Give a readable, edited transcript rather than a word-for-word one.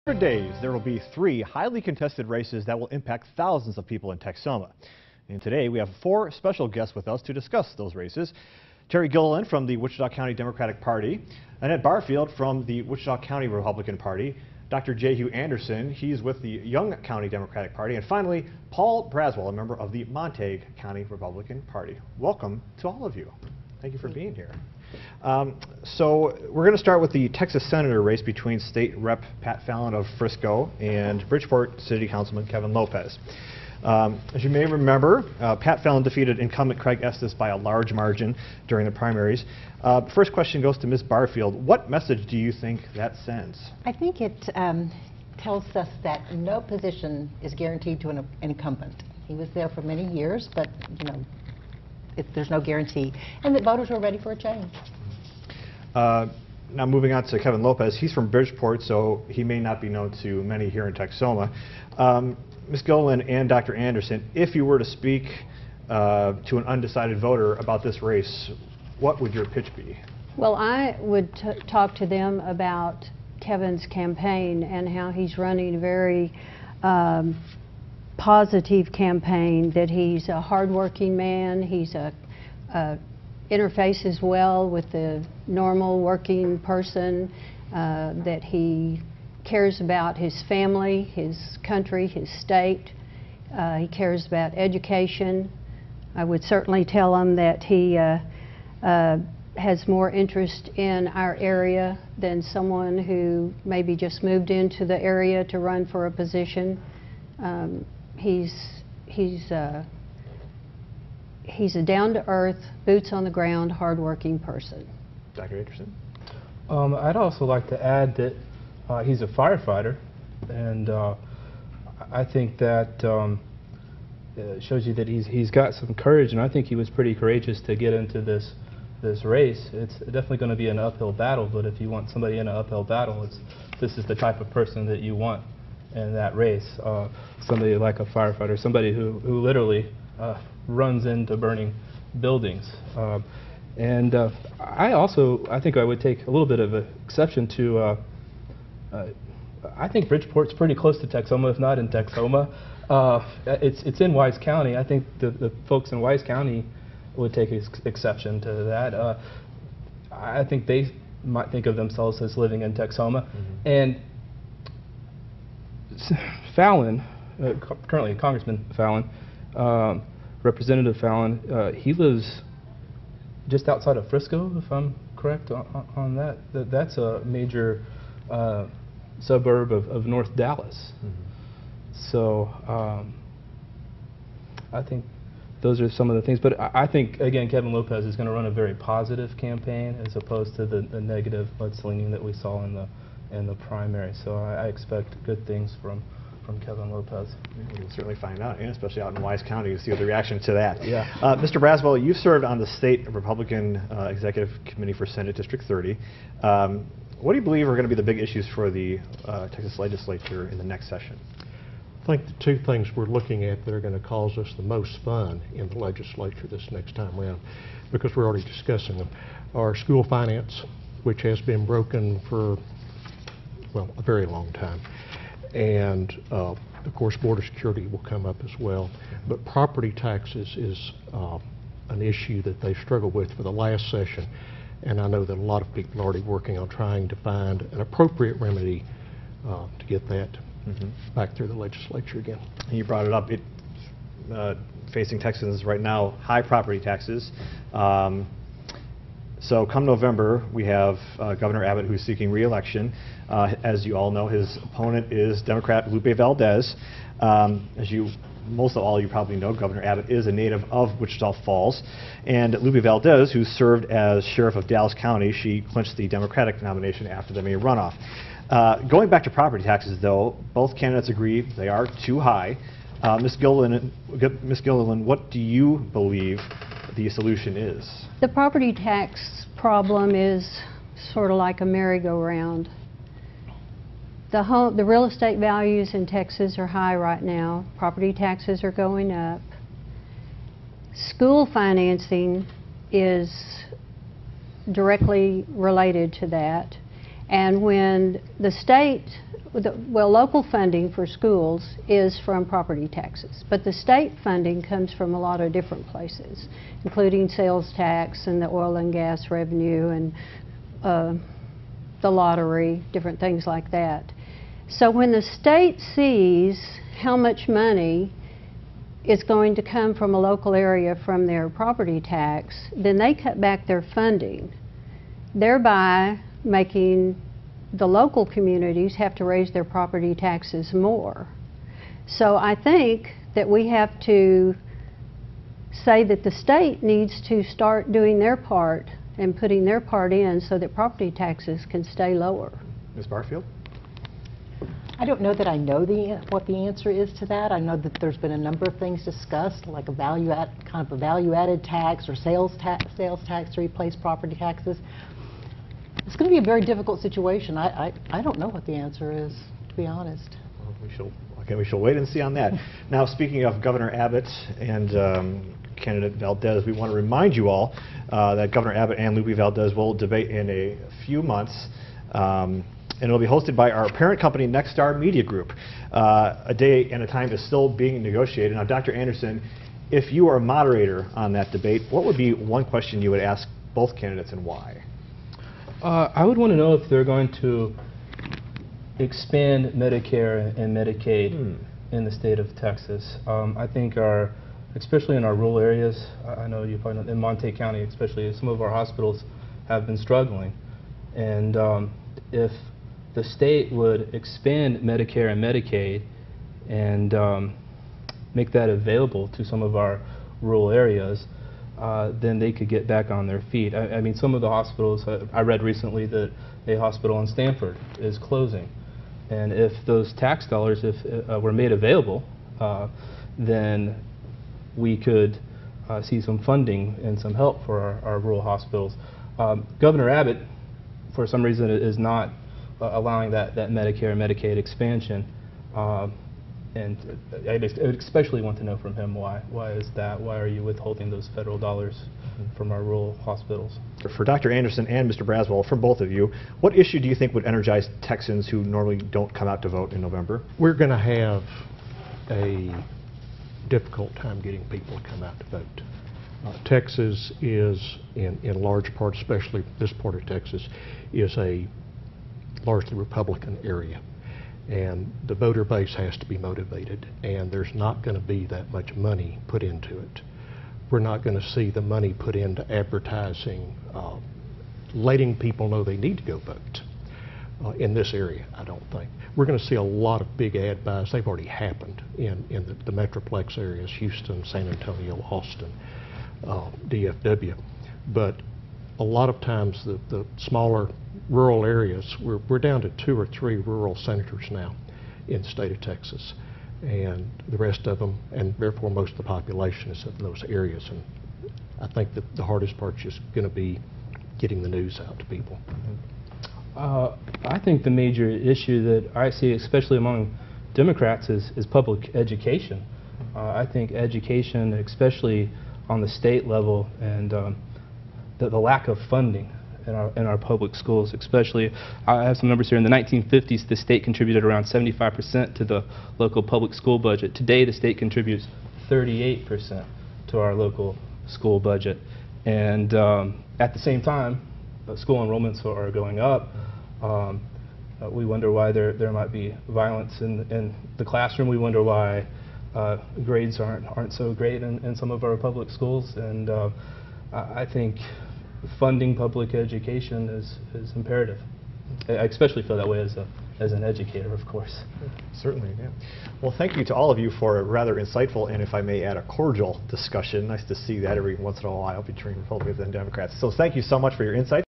Days, there will be 3 highly contested races that will impact thousands of people in Texoma. And today we have 4 special guests with us to discuss those races. Terry Gilliland from the Wichita County Democratic Party, Annette Barfield from the Wichita County Republican Party, Dr. J. Hugh Anderson, he's with the Young County Democratic Party, and finally Paul Braswell, a member of the Montague County Republican Party. Welcome to all of you. Thank you for being here. So we're going to start with the Texas Senator race between State Rep. Pat Fallon of Frisco and Bridgeport City Councilman Kevin Lopez. As you may remember, Pat Fallon defeated incumbent Craig Estes by a large margin during the primaries. First question goes to Ms. Barfield. What message do you think that sends? I think it tells us that no position is guaranteed to an incumbent. He was there for many years, but there's no guarantee, and that voters are ready for a change. Now moving on to Kevin Lopez, he's from Bridgeport, so he may not be known to many here in Texoma. Ms. Gilliland and Dr. Anderson, if you were to speak to an undecided voter about this race, what would your pitch be? Well, I would talk to them about Kevin's campaign and how he's running a very positive campaign, that he's a hardworking man, he's interfaces well with the normal working person, that he cares about his family, his country, his state. He cares about education. I would certainly tell him that he has more interest in our area than someone who maybe just moved into the area to run for a position. He's a down-to-earth, boots-on-the-ground, hard-working person. Dr. Anderson? I'd also like to add that he's a firefighter, and I think that shows you that he's got some courage, and I think he was pretty courageous to get into this race. It's definitely going to be an uphill battle, but if you want somebody in an uphill battle, this is the type of person that you want in that race. Somebody like a firefighter, somebody who literally runs into burning buildings. And I think I would take a little bit of an exception to, I think Bridgeport's pretty close to Texoma, if not in Texoma. It's in Wise County. I think the folks in Wise County would take exception to that. I think they might think of themselves as living in Texoma. And Fallon, currently Congressman Fallon, Representative Fallon, he lives just outside of Frisco, if I'm correct on that. That's a major suburb of North Dallas. So I think those are some of the things. But I think, again, Kevin Lopez is going to run a very positive campaign as opposed to the negative mudslinging that we saw in the primary. So I expect good things from Kevin Lopez. We'll certainly find out, and especially out in Wise County, to see the reaction to that. Yeah. Mr. Braswell, you've served on the State Republican Executive Committee for Senate District 30. What do you believe are going to be the big issues for the Texas legislature in the next session? I think the 2 things we're looking at that are going to cause us the most fun in the legislature this next time around, because we're already discussing them, are school finance, which has been broken for, well, a very long time. And of course border security will come up as well, but property taxes is an issue that they struggled with for the last session, and I know that a lot of people are already working on trying to find an appropriate remedy to get that back through the legislature again. You brought it up. Facing Texans right now, high property taxes. So come November, we have Governor Abbott, who's seeking re-election. As you all know, his opponent is Democrat Lupe Valdez. As most of all you probably know, Governor Abbott is a native of Wichita Falls. And Lupe Valdez, who served as sheriff of Dallas County, she clinched the Democratic nomination after the May runoff. Going back to property taxes, though, both candidates agree they are too high. Ms. Gilliland, what do you believe the solution is? The property tax problem is sort of like a merry-go-round. The real estate values in Texas are high right now. Property taxes are going up. School financing is directly related to that. And when the state, well, local funding for schools is from property taxes, but the state funding comes from a lot of different places, including sales tax and the oil and gas revenue and the lottery, different things like that. So when the state sees how much money is going to come from a local area from their property tax, then they cut back their funding, thereby making the local communities have to raise their property taxes more. So I think that we have to say that the state needs to start doing their part and putting their part in so that property taxes can stay lower. Ms. Barfield? I don't know that I know what the answer is to that. I know that there's been a number of things discussed, like a kind of a value-added tax or sales tax to replace property taxes. It's going to be a very difficult situation. I don't know what the answer is, to be honest. Well, we shall wait and see on that. Now, speaking of Governor Abbott and candidate Valdez, we want to remind you all that Governor Abbott and Lupe Valdez will debate in a few months. And it'll be hosted by our parent company, Nexstar Media Group. A day and a time is still being negotiated. Now, Dr. Anderson, if you are a moderator on that debate, what would be one question you would ask both candidates and why? I would want to know if they're going to expand Medicare and Medicaid in the state of Texas. I think especially in our rural areas, I know you probably know, in Monte County especially, some of our hospitals have been struggling. And if the state would expand Medicare and Medicaid and make that available to some of our rural areas, then they could get back on their feet. I mean, some of the hospitals, I read recently that a hospital in Stanford is closing. And if those tax dollars were made available, then we could see some funding and some help for our rural hospitals. Governor Abbott, for some reason, is not allowing that Medicare and Medicaid expansion. And I especially want to know from him why. Why is that? Why are you withholding those federal dollars from our rural hospitals? For Dr. Anderson and Mr. Braswell, from both of you, what issue do you think would energize Texans who normally don't come out to vote in November? We're going to have a difficult time getting people to come out to vote. Texas is, in large part, especially this part of Texas, is a largely Republican area. And the voter base has to be motivated, and there's not going to be that much money put into it. We're not going to see the money put into advertising, letting people know they need to go vote in this area, I don't think. We're going to see a lot of big ad buys. They've already happened in the Metroplex areas, Houston, San Antonio, Austin, DFW. But a lot of times the smaller rural areas, we're down to 2 or 3 rural senators now in the state of Texas, and the rest of them, and therefore most of the population, is in those areas. And I think that the hardest part is just going to be getting the news out to people. I think the major issue that I see, especially among Democrats, is public education. I think education, especially on the state level, and the lack of funding in our public schools, especially. I have some numbers here. In the 1950s, the state contributed around 75% to the local public school budget. Today, the state contributes 38% to our local school budget. And at the same time, school enrollments are going up. We wonder why there might be violence in the classroom. We wonder why grades aren't so great in some of our public schools. And I think funding public education is imperative. I especially feel that way as an educator, of course. Certainly, yeah. Well, thank you to all of you for a rather insightful and, if I may add, a cordial discussion. Nice to see that every once in a while between Republicans and Democrats. So thank you so much for your insights.